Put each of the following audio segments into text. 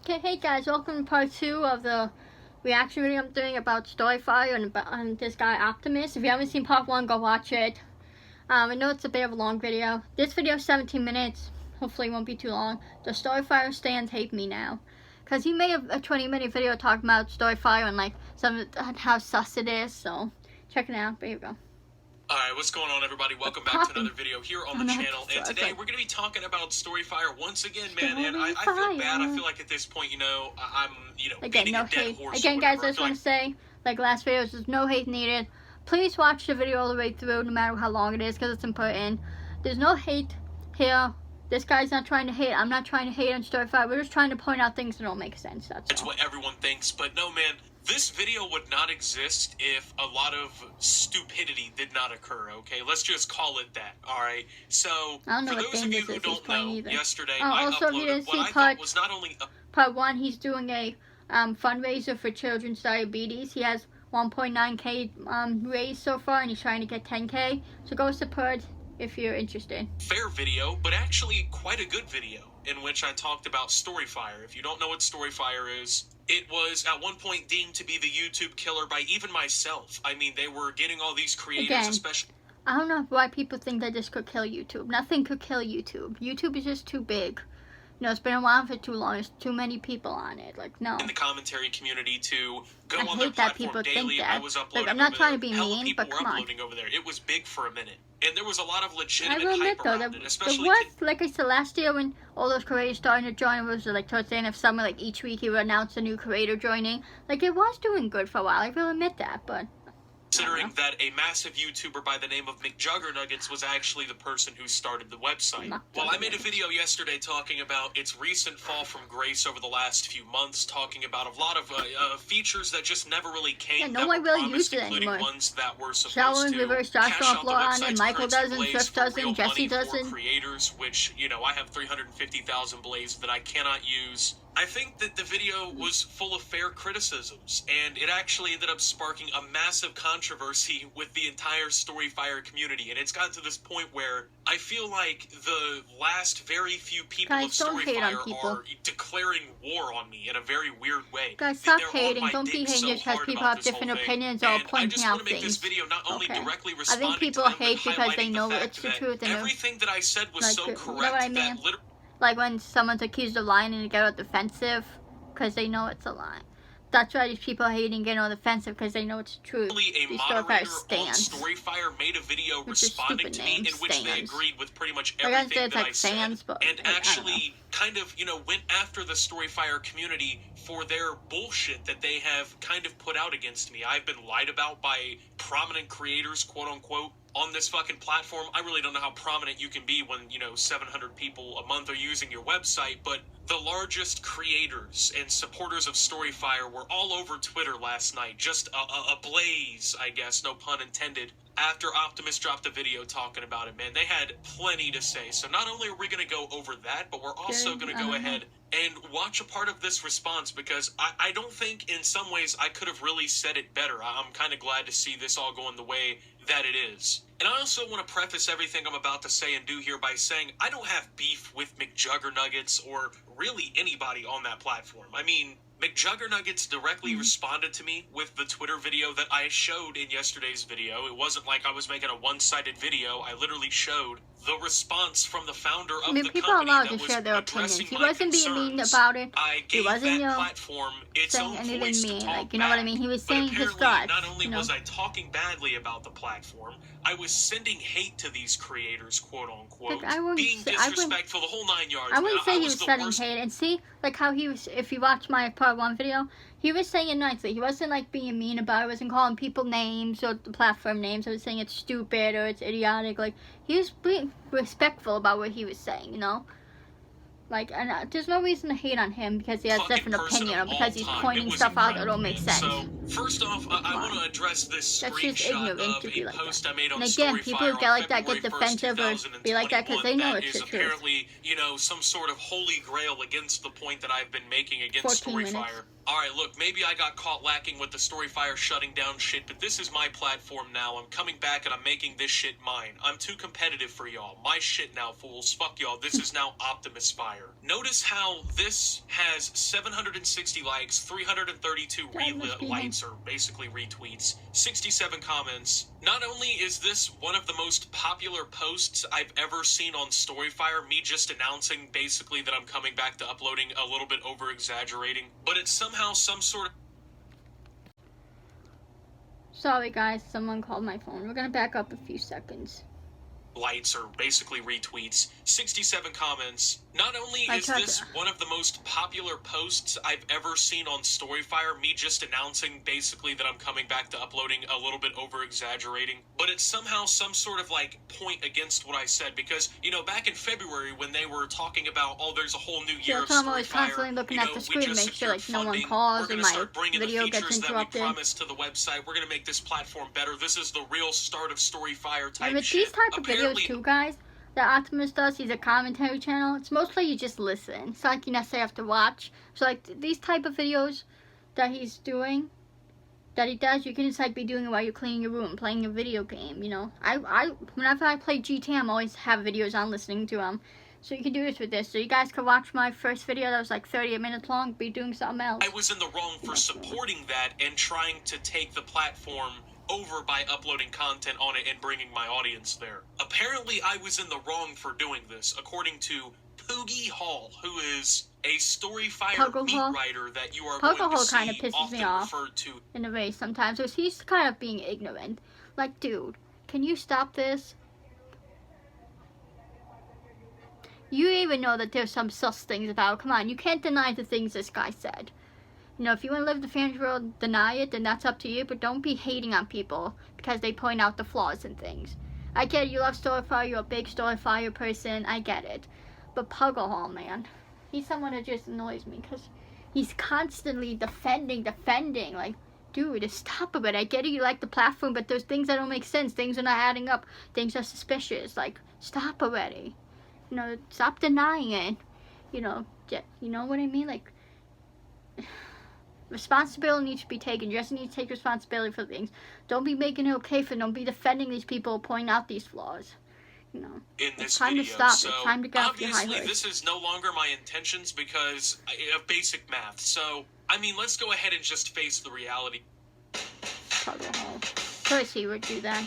Okay, hey guys, welcome to part 2 of the reaction video I'm doing about StoryFire and this guy Optimus. If you haven't seen part 1, go watch it. I know it's a bit of a long video. This video is 17 minutes. Hopefully it won't be too long. The StoryFire stands hate me now. Because he made a 20-minute video talking about StoryFire and like how sus it is. So, check it out. There you go. Alright, what's going on, everybody? Welcome back to another video here on the channel, and today we're going to be talking about StoryFire once again, man, and I feel bad. I feel like at this point, I'm, beating a dead horse. Again, guys, I just want to say, like last video, there's no hate needed. Please watch the video all the way through, no matter how long it is, because it's important. There's no hate here. This guy's not trying to hate. I'm not trying to hate on StoryFire. We're just trying to point out things that don't make sense, that's all. What everyone thinks, but no, man. This video would not exist if a lot of stupidity did not occur, okay? Let's just call it that, alright? So, for those of you who don't know, yesterday I uploaded what I thought was not only... Part 1, he's doing a fundraiser for children's diabetes. He has 1.9k raised so far, and he's trying to get 10k. So go support if you're interested. Fair video, but actually quite a good video, in which I talked about StoryFire. If you don't know what StoryFire is, it was at one point deemed to be the YouTube killer by even myself. I mean, they were getting all these creators, especially... I don't know why people think that this could kill YouTube. Nothing could kill YouTube. YouTube is just too big. You know, it's been around for too long. There's too many people on it. Like, no. In the commentary community to go on their platform daily. that people think that. I was uploading. Like, I'm not trying to be mean, but come on. Over there. It was big for a minute. And there was a lot of legitimate I will admit, hype though, around it, especially... There was, like I said, last year when all those creators started to join, it was like towards the end of summer, like each week he would announce a new creator joining. Like, it was doing good for a while. I will admit that, but... Considering that a massive YouTuber by the name of McJuggernuggets was actually the person who started the website. Well, I made a video yesterday talking about its recent fall from grace over the last few months, talking about a lot of features that just never really came. Yeah, no one really uses it anymore. Ones that were supposed Shower and to reverse Joshua on and Michael doesn't, Swift doesn't, Jesse doesn't. Creators, which, I have 350,000 blaze that I cannot use. I think that the video was full of fair criticisms, and it actually ended up sparking a massive controversy with the entire StoryFire community, and it's gotten to this point where I feel like the last very few people of StoryFire are declaring war on me in a very weird way. Guys, stop hating. Don't be hating just because people have different opinions or pointing out things. This video not only directly I think people hate because they know it's the truth. And everything that I said was so correct. You know what I mean? Like when someone's accused of lying and they get all defensive because they know it's a lie. That's why these people are hating, getting all defensive because they know it's true. A moderator on StoryFire made a video responding to me in which they agreed with pretty much everything that I said, and actually kind of, went after the StoryFire community for their bullshit that they have kind of put out against me. I've been lied about by prominent creators, quote unquote, on this fucking platform. I really don't know how prominent you can be when, 700 people a month are using your website, but the largest creators and supporters of StoryFire were all over Twitter last night, just a blaze, I guess, no pun intended, after Optimus dropped a video talking about it, man. They had plenty to say. So not only are we going to go over that, but we're also going to go ahead and watch a part of this response, because I don't think in some ways I could have really said it better. I'm kind of glad to see this all going the way that it is. And I also want to preface everything I'm about to say and do here by saying I don't have beef with McJuggernuggets or really anybody on that platform. I mean, McJuggernuggets directly responded to me with the Twitter video that I showed in yesterday's video. It wasn't like I was making a one-sided video. I literally showed the response from the founder of the people are company allowed that to was share their opinions. He wasn't being mean concerns. about it. He wasn't, platform its saying own anything voice mean. to talk Like, you know what I mean? He was saying his thoughts. Not only was I talking badly about the platform, I was sending hate to these creators, quote unquote, being disrespectful, the whole 9 yards. I wouldn't say he was sending hate. And see, like how he was, if you watch my part 1 video, he was saying it nicely. He wasn't like being mean about it. He wasn't calling people names or the platform names. He was saying it's stupid or it's idiotic. Like, he was being respectful about what he was saying, Like, and there's no reason to hate on him because he has a different opinion or because he's pointing stuff out that don't make sense. So, first off, I want to address this screenshot of a post I made on StoryFire. And again, people who get like that get defensive or be like that because they know it's the truth. Apparently, some sort of holy grail against the point that I've been making against StoryFire. Alright, look, maybe I got caught lacking with the StoryFire shutting down shit, but this is my platform now. I'm coming back and I'm making this shit mine. I'm too competitive for y'all. My shit now, fools. Fuck y'all. This is now Optimus Fire. StoryFire. Notice how this has 760 likes, 332 likes, or basically retweets, 67 comments. Not only is this one of the most popular posts I've ever seen on StoryFire, me just announcing basically that I'm coming back to uploading, a little bit over-exaggerating, but it's somehow some sort of... Sorry guys, someone called my phone. We're gonna back up a few seconds. Lights, or basically retweets, 67 comments. Not only is this one of the most popular posts I've ever seen on StoryFire, me just announcing basically that I'm coming back to uploading, a little bit over-exaggerating, but it's somehow some sort of like point against what I said, because, you know, back in February when they were talking about, oh, there's a whole new year of StoryFire, I'm always constantly looking at the screen to make sure like no one calls and my video gets interrupted. That we promised to the website. We're gonna make this platform better. This is the real start of StoryFire type and with shit. These type of videos too, guys, that Optimus does, he's a commentary channel. It's mostly you just listen. It's not like you necessarily have to watch. So like these type of videos that he's doing, that he does, you can just like be doing it while you're cleaning your room, playing a video game, you know. Whenever I play GTA, I'm always have videos on listening to them. So you can do this with this. So you guys can watch my first video that was like 30 minutes long, be doing something else. I was in the wrong for supporting that and trying to take the platform over by uploading content on it and bringing my audience there. Apparently, I was in the wrong for doing this, according to Poogie Hall, who is a StoryFire meat writer that you are going to see kind of pisses me off in a way sometimes, because he's kind of being ignorant. Like, dude, can you stop this? You even know that there's some sus things about it. Come on, you can't deny the things this guy said. You know, if you want to live the fans world, deny it, then that's up to you, but don't be hating on people because they point out the flaws in things. I get it, you love StoryFire, you're a big StoryFire person, I get it. But Puggle Hall, man, he's someone that just annoys me because he's constantly defending, like, dude, stop a bit. I get it, you like the platform, but there's things that don't make sense, things are not adding up, things are suspicious, like, stop already. You know, stop denying it. You know what I mean? Like, responsibility needs to be taken. You just need to take responsibility for things. Don't be making it okay for them. Don't be defending these people, pointing out these flaws. You know, it's time to stop. So it's time to get off your high horse. Obviously, this is no longer my intentions because of basic math. So, I mean, let's go ahead and just face the reality. Of course he would do that.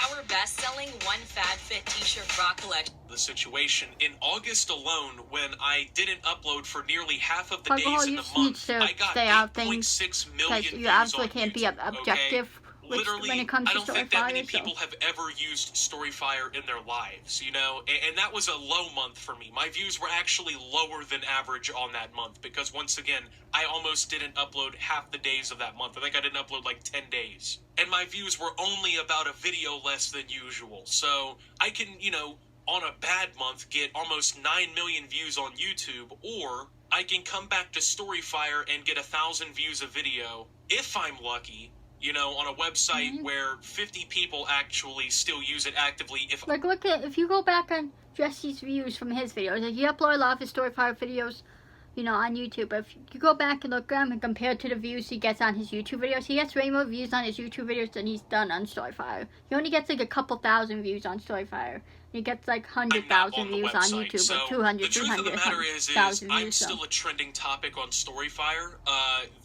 Our best-selling One Fad Fit t-shirt bra collection. The situation in August alone, when I didn't upload for nearly half of the days in the month, I got 8.6 million views on YouTube. You absolutely can't be objective. Okay? Literally, when it comes to I don't think that many StoryFire, people have ever used StoryFire in their lives, you know? And that was a low month for me. My views were actually lower than average on that month because, once again, I almost didn't upload half the days of that month. I think I didn't upload like 10 days. And my views were only about a video less than usual. So I can, you know, on a bad month get almost 9 million views on YouTube, or I can come back to StoryFire and get 1,000 views a video, if I'm lucky, you know, on a website where 50 people actually still use it actively. If you go back on Jesse's views from his videos, like, he uploads a lot of his StoryFire videos, you know, on YouTube. But if you go back and look at him and compare to the views he gets on his YouTube videos, he gets way more views on his YouTube videos than he's done on StoryFire. He only gets like a couple thousand views on StoryFire. He gets like 100,000 views on YouTube, so or 200, the truth of the matter is I'm still a trending topic on StoryFire.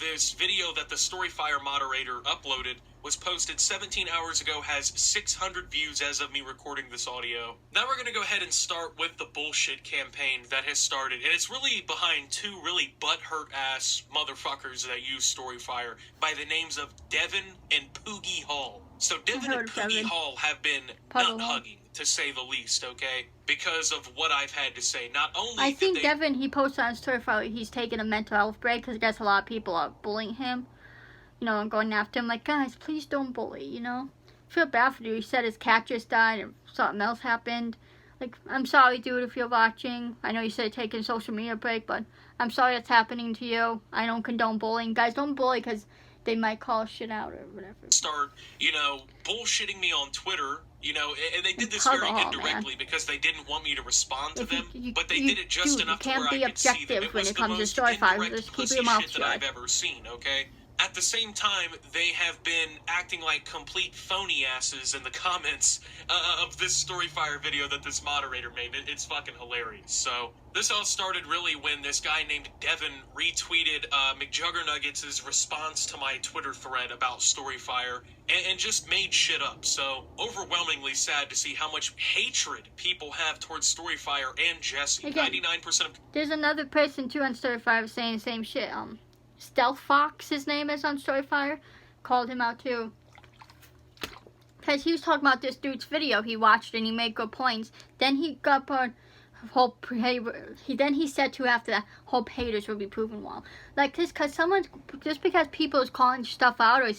This video that the StoryFire moderator uploaded was posted 17 hours ago, has 600 views as of me recording this audio. Now we're going to go ahead and start with the bullshit campaign that has started, and it's really behind two really butthurt-ass motherfuckers that use StoryFire by the names of Devin and Poogie Hall. So Devin and Poogie Hall have been nut-hugging, to say the least, okay? Because of what I've had to say. Not only I think Devin, he posted on StoryFire, he's taking a mental health break because I guess a lot of people are bullying him. You know, and going after him, like, guys, please don't bully, you know? I feel bad for you. He said his cat just died and something else happened. Like, I'm sorry, dude, if you're watching. I know you said taking a social media break, but I'm sorry that's happening to you. I don't condone bullying. Guys, don't bully because they might call shit out or whatever. Start, you know, bullshitting me on Twitter, you know, and they did this very indirectly because they didn't want me to respond to them, but they did it just enough to where I could see them. It was the most indirect, pussy shit that I've ever seen, okay? at the same time, they have been acting like complete phony asses in the comments of this StoryFire video that this moderator made. It's fucking hilarious. So, this all started really when this guy named Devin retweeted McJuggernuggets' response to my Twitter thread about StoryFire and just made shit up. So, overwhelmingly sad to see how much hatred people have towards StoryFire and Jesse. Again, 99% of... There's another person too on StoryFire saying the same shit. Stealth Fox, his name is on StoryFire, called him out too. Because he was talking about this dude's video he watched and he made good points. Then he got on hope. Then he said to after that, hope haters will be proven wrong. Like this, because someone, just because people is calling stuff out or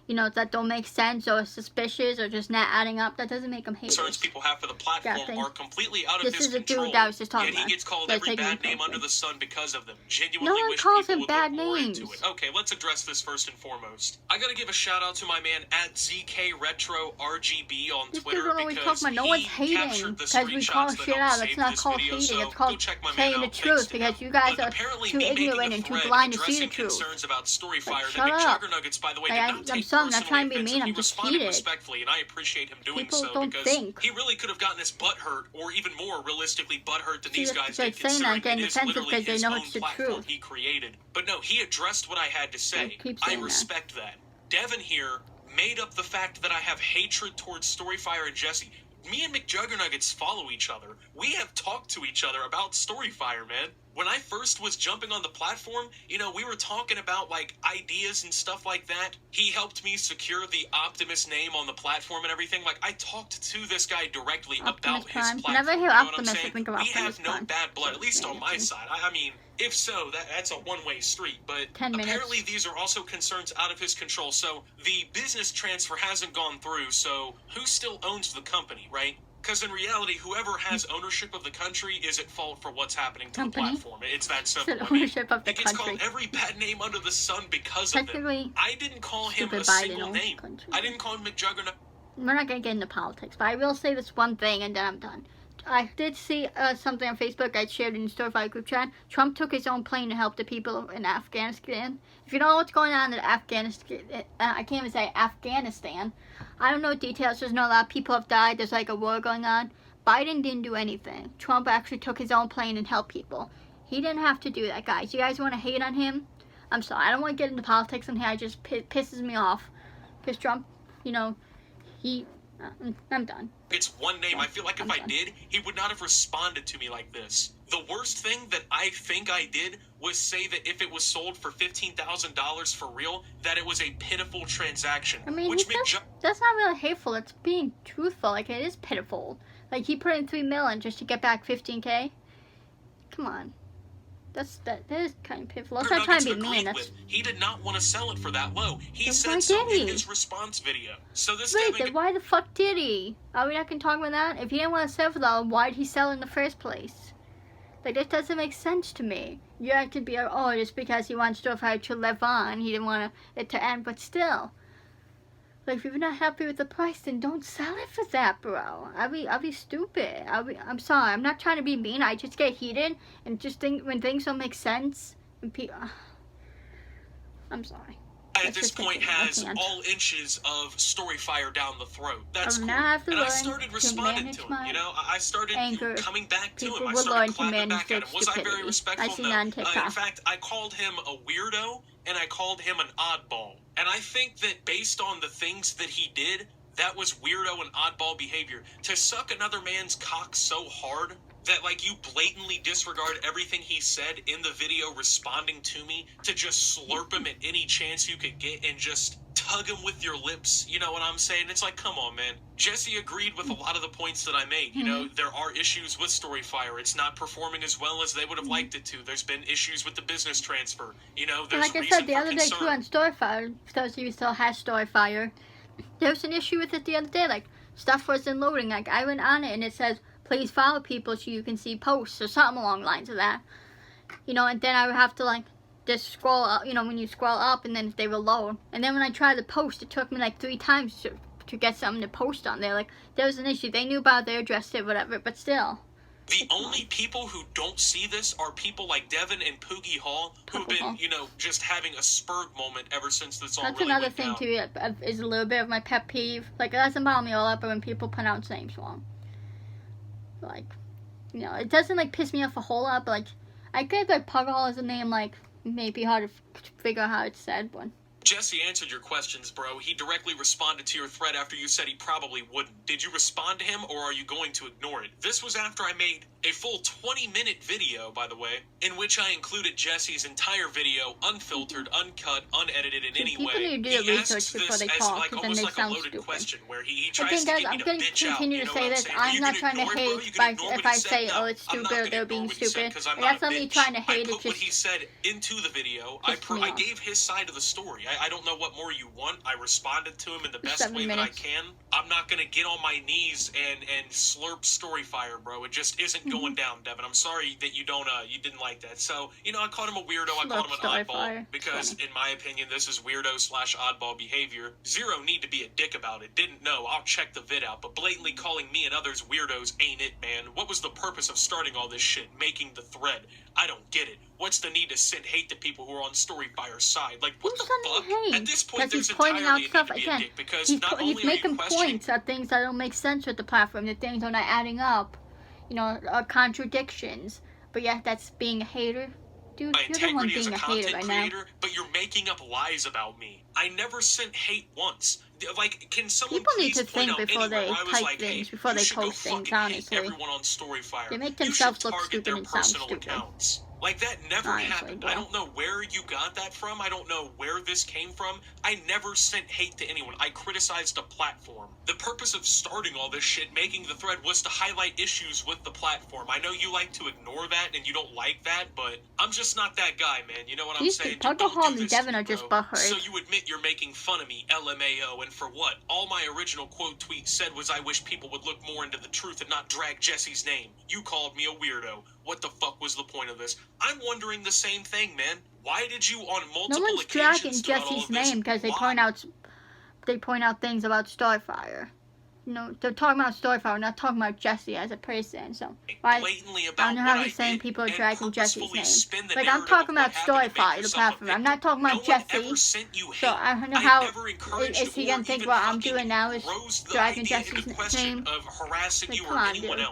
you know, that don't make sense or suspicious or just not adding up, that doesn't make them haters. Concerns people have for the platform are completely out of his control. This is a dude that I was just talking about. Yet he gets called every bad name under the sun because of them. Genuinely no one wish calls people him would bad look more names. into it. Okay, let's address this first and foremost. I gotta give a shout out to my man at ZKRetroRGB on Twitter because no one's hating because we call shit out. That's not called hating. It's called saying the truth because you guys are too ignorant and too blind to see the truth. About StoryFire shut up. McJuggernuggets, by the way, I'm sorry, I'm not trying to be mean. I'm just heated. Respectfully, and I appreciate him doing People so don't because think. he really could have gotten his butt hurt, or even more realistically butt hurt than these guys did, saying that, considering it is literally they his know own it's the platform truth. he created. But no, he addressed what I had to say. I respect that. Devin here made up the fact that I have hatred towards StoryFire and Jesse. Me and McJuggernuggets follow each other. We have talked to each other about StoryFire, man. When I first was jumping on the platform, you know, we were talking about, like, ideas and stuff like that. He helped me secure the Optimus name on the platform and everything. Like, I talked to this guy directly about his platform. Whenever I hear Optimus, I think of Optimus We have no bad blood, at least on my side. I mean, if so, that's a one-way street. But apparently these are also concerns out of his control. So the business transfer hasn't gone through, so who still owns the company, right? Because in reality, whoever has ownership of the country is at fault for what's happening to the platform. It's that simple. Ownership of the it gets called every bad name under the sun because of them. I didn't call him a single name. I didn't call him McJuggernuggets. We're not going to get into politics, but I will say this one thing and then I'm done. I did see something on Facebook I shared in the StoryFire group chat. Trump took his own plane to help the people in Afghanistan. If you don't know what's going on in Afghanistan, I can't even say Afghanistan. I don't know details. There's not a lot of people have died. There's like a war going on. Biden didn't do anything. Trump actually took his own plane and helped people. He didn't have to do that, guys. You guys want to hate on him? I'm sorry. I don't want to get into politics on here. It just pisses me off. Because Trump, you know, I'm done. It's one name. I feel like if I did, he would not have responded to me like this. The worst thing that I think I did was say that if it was sold for $15,000 for real, that it was a pitiful transaction. I mean, that's not really hateful. It's being truthful. Like, it is pitiful. Like, he put in $3 million just to get back $15K. Come on. That is kind of pitiful. Let's not try to be mean. He did not want to sell it for that low. He said so in his response video. So this then why the fuck did he? Are we not going to talk about that? If he didn't want to sell for that, why did he sell in the first place? Like, that doesn't make sense to me. Yeah, it could be, oh, just because he wants StoryFire to live on. He didn't want it to end, but still. Like, if you're not happy with the price, then don't sell it for that, bro. I'll be stupid. I'm sorry. I'm not trying to be mean. I just get heated and just think when things don't make sense. And I'm sorry. At this point has all inches of StoryFire down the throat. That's cool. And I started responding to him. You know, I started coming back to him. I started clapping back at him. Was I very respectful? No. In fact, I called him a weirdo and I called him an oddball. And I think that based on the things that he did, that was weirdo and oddball behavior. To suck another man's cock so hard that, like, you blatantly disregard everything he said in the video responding to me to just slurp him at any chance you could get and just tug him with your lips, you know what I'm saying? It's like, come on, man. Jesse agreed with a lot of the points that I made. You know, there are issues with StoryFire. It's not performing as well as they would have liked it to. There's been issues with the business transfer. You know, there's like I said the other day too on StoryFire, for those of you who still have StoryFire, there was an issue with it the other day. Like, stuff wasn't loading. Like, I went on it and it says, please follow people so you can see posts or something along the lines of that. You know, and then I would have to, like, just scroll up, you know, when you scroll up and then they will load. And then when I tried to post, it took me like 3 times to get something to post on there. Like, there was an issue. They knew about it, they addressed it, whatever, but still. The only people who don't see this are people like Devin and Poogie Hall, who've been, you know, just having a Spurg moment ever since this all really went down. That's another thing, too, is a little bit of my pet peeve. Like, it doesn't bother me all up, but when people pronounce names wrong. Like, you know, it doesn't, like, piss me off a whole lot, but, like, I get, like, Puggle as a name, like, maybe hard to figure out how it's said, but... Jesse answered your questions, bro. He directly responded to your thread after you said he probably wouldn't. Did you respond to him, or are you going to ignore it? This was after I made a full 20-minute video, by the way, in which I included Jesse's entire video, unfiltered, uncut, unedited in any way. He asks this as like almost like a loaded question, where he tries to get me to bitch out. You know what I'm saying? I'm not trying to hate if I say, oh, it's stupid, or they're being stupid. That's not me trying to hate. I put what he said into the video. I gave his side of the story. I don't know what more you want. I responded to him in the best way that I can. I'm not gonna get on my knees and slurp StoryFire, bro. It just isn't going down, Devin. I'm sorry that you didn't like that. So, you know, I called him a weirdo. I called him an oddball because, in my opinion, this is weirdo/oddball behavior. Zero need to be a dick about it. Didn't know. I'll check the vid out. But blatantly calling me and others weirdos ain't it, man. What was the purpose of starting all this shit? Making the thread? I don't get it. What's the need to send hate to people who are on StoryFire's side? Like, what the fuck? Hate? At this point, there's he's pointing out stuff again. Because he's making points at things that don't make sense with the platform. The things are not adding up. You know, contradictions. But yeah, that's being a hater. Dude, you're the one being a hater right now. But you're making up lies about me. I never sent hate once. Like, can someone people please need to think before they type things, before they post things, honestly. Everyone on StoryFire. They make themselves look stupid and sound stupid. Accounts. Like, that never happened. Bro. I don't know where you got that from. I don't know where this came from. I never sent hate to anyone. I criticized a platform. The purpose of starting all this shit, making the thread, was to highlight issues with the platform. I know you like to ignore that, and you don't like that, but I'm just not that guy, man. You know what I'm saying? Puggle Hall and Devin are just butthurt. So you admit you're making fun of me, LMAO, and for what? All my original quote tweet said was I wish people would look more into the truth and not drag Jesse's name. You called me a weirdo. What the fuck was the point of this? I'm wondering the same thing, man. Why did you on multiple occasions... No one's dragging Jesse's name because they point out things about StoryFire. You know, they're talking about StoryFire, not talking about Jesse as a person. So I don't know how he's saying people are dragging Jesse's name. Like, I'm talking about StoryFire, the platform. I'm not talking about Jesse. So I don't know how is he gonna think what I'm doing now is dragging Jesse's name. Like, come on, dude.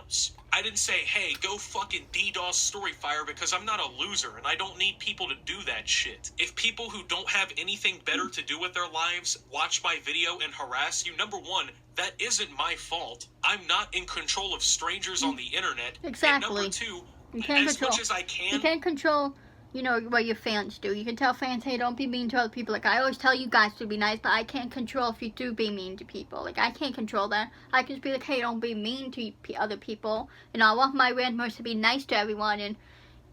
I didn't say, hey, go fucking DDoS StoryFire because I'm not a loser and I don't need people to do that shit. If people who don't have anything better to do with their lives watch my video and harass you, number one, that isn't my fault. I'm not in control of strangers on the internet. Exactly. And number two, much as I can... You can't control... You know what your fans do. You can tell fans, hey, don't be mean to other people. Like, I always tell you guys to be nice, but I can't control if you do be mean to people. Like, I can't control that. I can just be like, hey, don't be mean to other people. And I want my randomers to be nice to everyone and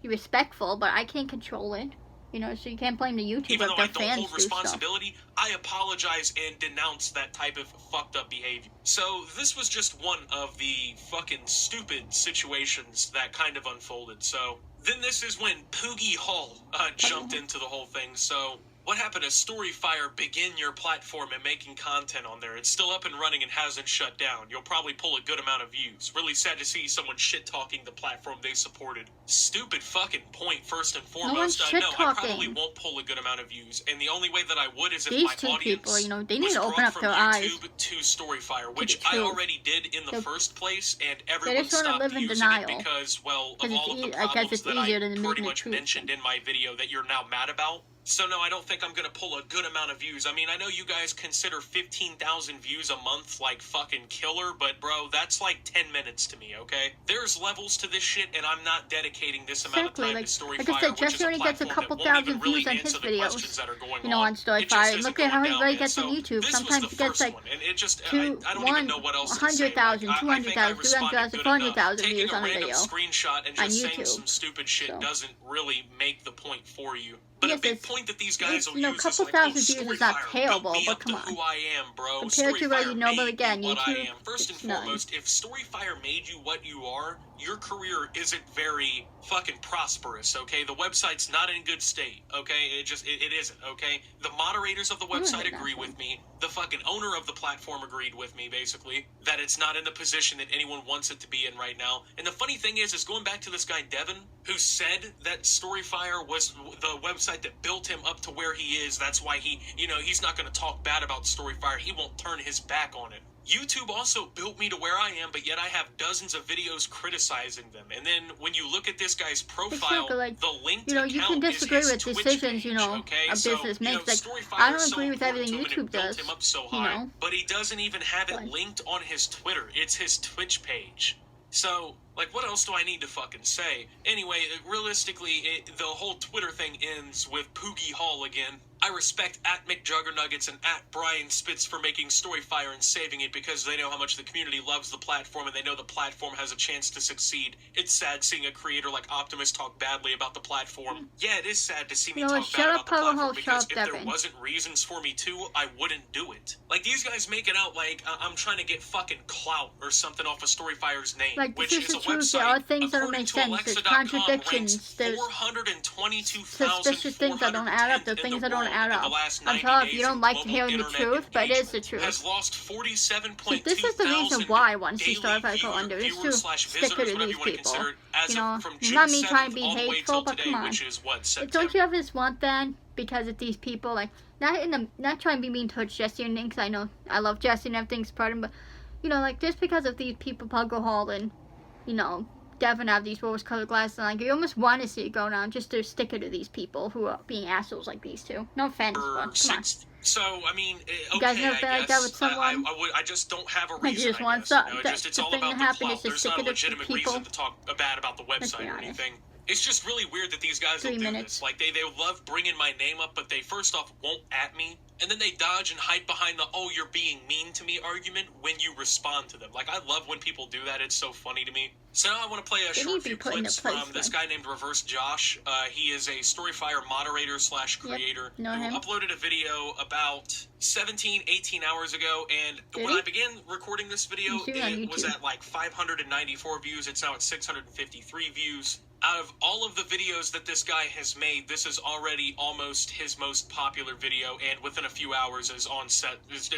be respectful, but I can't control it. You know, so you can't blame the YouTuber if their fans do stuff. Even though I don't hold responsibility, I apologize and denounce that type of fucked up behavior. So this was just one of the fucking stupid situations that kind of unfolded. So then this is when Poogie Hall jumped into the whole thing. So what happened to StoryFire begin your platform and making content on there? It's still up and running and hasn't shut down. You'll probably pull a good amount of views. Really sad to see someone shit-talking the platform they supported. Stupid fucking point, first and foremost. I know I probably won't pull a good amount of views, and the only way that I would is if my audience people, you know, they need to open up their eyes to StoryFire, which I already did in the first place, and everyone stopped using it because, well, of all of the problems that I pretty much mentioned in my video that you're now mad about. So no, I don't think I'm gonna pull a good amount of views. I mean, I know you guys consider 15,000 views a month like fucking killer, but bro, that's like 10 minutes to me, okay? There's levels to this shit, and I'm not dedicating this amount of time to StoryFire, like I said, Jesse only gets a couple thousand views on his videos, you know, on StoryFire. Look at how he really gets on YouTube. Sometimes he gets like 100,000, 200,000, 300,000, 400,000 views on a video screenshot and just saying some stupid shit doesn't really make the point for you. But a big point that these guys will use is like, oh, StoryFire, is not terrible, but come on. Who I am, bro. Compared to what you know, but again, YouTube, First and foremost, if StoryFire made you what you are, your career isn't very fucking prosperous, okay? The website's not in good state, okay? It isn't, okay? The moderators of the website agree with me. The fucking owner of the platform agreed with me, basically, that it's not in the position that anyone wants it to be in right now. And the funny thing is going back to this guy, Devin, who said that StoryFire was the website that built him up to where he is. That's why he's not going to talk bad about StoryFire. He won't turn his back on it. YouTube also built me to where I am, but yet I have dozens of videos criticizing them. And then when you look at this guy's profile, like, the linked you can disagree with Twitch decisions, page, okay? a business makes. Like, I don't agree with everything YouTube does, but he doesn't even have it linked on his Twitter. It's his Twitch page. So, like, what else do I need to fucking say? Anyway, realistically, the whole Twitter thing ends with Poogie Hall again. I respect @McJuggernuggets and @BrianSpitz for making StoryFire and saving it because they know how much the community loves the platform and they know the platform has a chance to succeed. It's sad seeing a creator like Optimus talk badly about the platform. Yeah, it is sad to see me talk bad about the platform because if there wasn't reasons for me to, I wouldn't do it. Like, these guys make it out like I'm trying to get fucking clout or something off of StoryFire's name, like, which is a website, there are things that don't make sense. There's contradictions. There's 422,000 suspicious things that don't add up. There's things that don't add up. I'm sorry if you don't like hearing the truth, but it is the truth. Has lost 47.2 this is the reason why I want to see StoryFire go under. Is to stick to these people. Not me trying to be hateful, but come on. Don't you ever just want that because of these people? Like, not trying to be mean towards Jesse and things. I know I love Jesse and everything, support him, but like, just because of these people, Puggle Hall and Devin have these rose-colored glasses, and like, you almost want to see it go down just to stick it to these people who are being assholes like these two. No offense, but come on. So, I mean, okay, you guys never been like that with someone? I just don't have a reason, you just want something. It's all about the clout. There's not a legitimate reason to talk bad about the website or anything. It's just really weird that these guys will do this. Like, they love bringing my name up, but they first off won't at me, and then they dodge and hide behind the, oh, you're being mean to me argument when you respond to them. Like, I love when people do that. It's so funny to me. So now I want to play a short few clips from this guy named Reverse Josh. He is a StoryFire moderator / creator who uploaded a video about 17, 18 hours ago, and when I began recording this video, it was at like 594 views. It's now at 653 views. Out of all of the videos that this guy has made, this is already almost his most popular video, and within a few hours is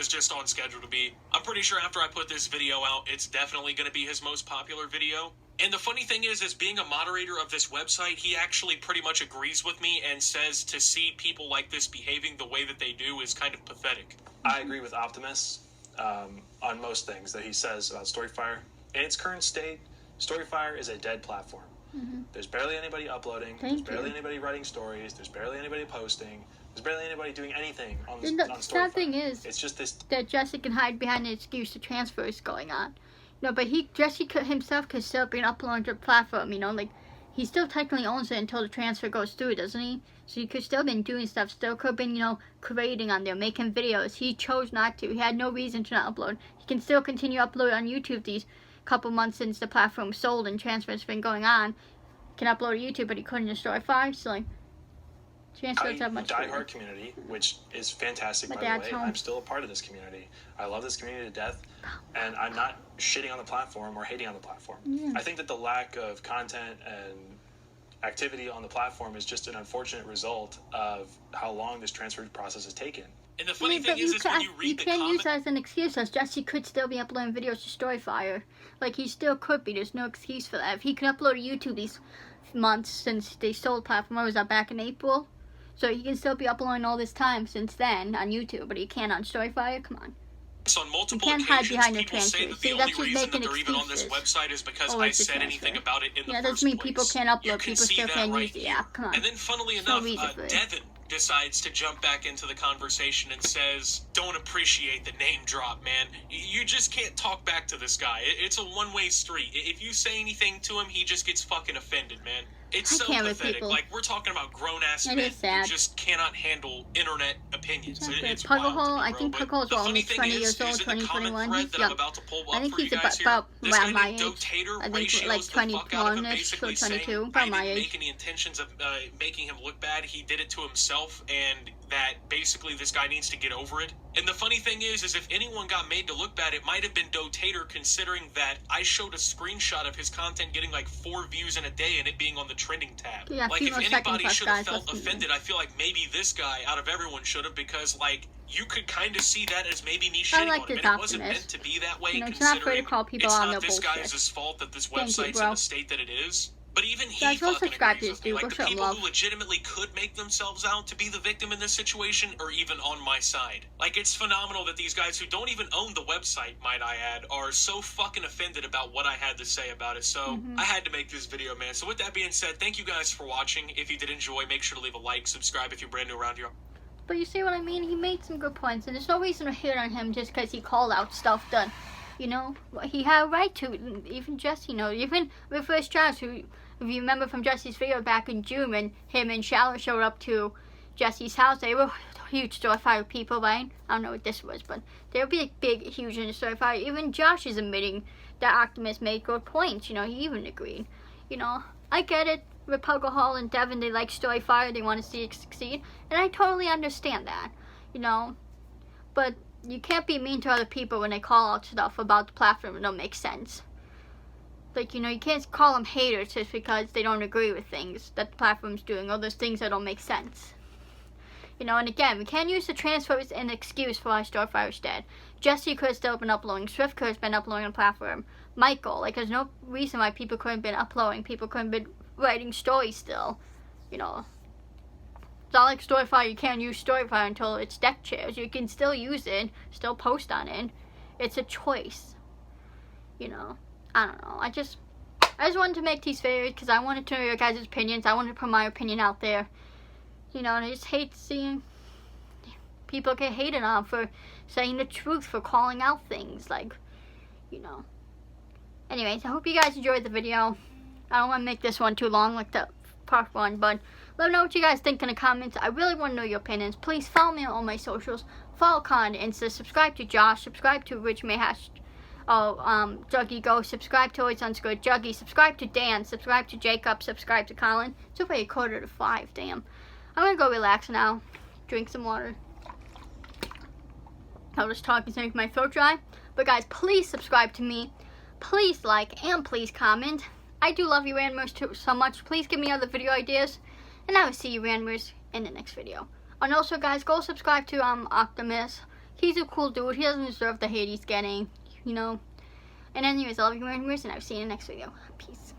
just on schedule to be. I'm pretty sure after I put this video out, it's definitely going to be his most popular video. And the funny thing is being a moderator of this website, he actually pretty much agrees with me and says to see people like this behaving the way that they do is kind of pathetic. I agree with Optimus on most things that he says about StoryFire. In its current state, StoryFire is a dead platform. Mm-hmm. There's barely anybody uploading. There's barely anybody writing stories. There's barely anybody posting. There's barely anybody doing anything on StoryFire. The sad thing is, it's just this that Jesse can hide behind the excuse the transfer is going on. No, but Jesse himself could still be uploading to the platform. Like, he still technically owns it until the transfer goes through, doesn't he? So he could still been doing stuff. Still could have been creating on there, making videos. He chose not to. He had no reason to not upload. He can still continue uploading on YouTube these couple months since the platform sold and transfer's been going on. Can upload to YouTube, but he couldn't to StoryFire. So like, transfers have much. Diehard community, which is fantastic. By the way, I'm still a part of this community. I love this community to death, and I'm not shitting on the platform or hating on the platform. Yeah. I think that the lack of content and activity on the platform is just an unfortunate result of how long this transfer process has taken. And the funny thing is when you read the can't use that as an excuse, as Jesse could still be uploading videos to StoryFire. Like, he still could be. There's no excuse for that. If he can upload to YouTube these months since they sold the platform, what was that, back in April? So he can still be uploading all this time since then on YouTube, but he can't on StoryFire? Come on. On multiple occasions, people say that the only reason that they're even on this website is because I said anything about it in the first place. Yeah, that doesn't mean people can't upload. People still can't use the app. Come on. And then, funnily enough, Devin decides to jump back into the conversation and says, don't appreciate the name drop, man. You just can't talk back to this guy. It's a one-way street. If you say anything to him, he just gets fucking offended, man. It's so pathetic. Like, we're talking about grown-ass men who just cannot handle internet opinions. Exactly. It's Puggle wild Hole, to me, I think bro. Puggle Hole's only 20 years old, 20, 21. He's young. I think he's about my age. I think like 21-ish or 22, about my age. Making the intentions of making him look bad. He did it to himself, and that basically this guy needs to get over it. And the funny thing is if anyone got made to look bad, it might have been Dotator, considering that I showed a screenshot of his content getting like 4 views in a day and it being on the trending tab. Yeah, like, if anybody should have felt offended, I feel like maybe this guy out of everyone should have, because like you could kind of see that as maybe me shitting on him, and it wasn't meant to be that way. It's not fair to call people it's on not their this bullshit. guy's fault that this website's in the state that it is. But even he guys, fucking subscribe agrees to this with me. dude. Like, the people who legitimately could make themselves out to be the victim in this situation are even on my side. Like, it's phenomenal that these guys who don't even own the website, might I add, are so fucking offended about what I had to say about it. So I had to make this video, man. So with that being said, thank you guys for watching. If you did enjoy, make sure to leave a like, subscribe if you're brand new around here. But you see what I mean? He made some good points, and there's no reason to hate on him just because he called out stuff done. You know, he had a right to. Even Jesse, you know, even with first Josh, who, if you remember from Jesse's video back in June, when him and Shallow showed up to Jesse's house, they were huge StoryFire people, right? I don't know what this was, but they were big, huge in StoryFire. Even Josh is admitting that Optimus made good points. You know, he even agreed. You know, I get it. With Puggle Hall and Devin, they like StoryFire, they want to see it succeed, and I totally understand that. You know, but you can't be mean to other people when they call out stuff about the platform that don't make sense. Like, you know, you can't call them haters just because they don't agree with things that the platform's doing, or there's things that don't make sense. You know, and again, we can't use the transfer as an excuse for why StoryFire's dead. Jesse could have still been uploading, Swift could have been uploading on the platform, Michael, like, there's no reason why people couldn't have been uploading, people couldn't have been writing stories still, you know. It's not like StoryFire, you can't use StoryFire until it's deck chairs. You can still use it, still post on it. It's a choice, you know. I don't know. I just wanted to make these videos because I wanted to know your guys' opinions. I wanted to put my opinion out there. You know, and I just hate seeing people get hated on for saying the truth, for calling out things. Like, you know. Anyways, I hope you guys enjoyed the video. I don't want to make this one too long like the part 1, but let me know what you guys think in the comments. I really want to know your opinions. Please follow me on all my socials. Follow Con and Insta. Subscribe to Josh. Subscribe to Rich Mayhash. Juggy Go, subscribe to Always Unscored Juggy, subscribe to Dan, subscribe to Jacob, subscribe to Colin. It's already 4:45, damn. I'm gonna go relax now, drink some water. I'll just talk and make my throat dry. But guys, please subscribe to me, please like, and please comment. I do love you randomers so much. Please give me other video ideas, and I will see you randomers in the next video. And also guys, go subscribe to Optimus. He's a cool dude, he doesn't deserve the hate he's getting. You know, and anyways, I love you, randomers, and I'll see you in the next video. Peace.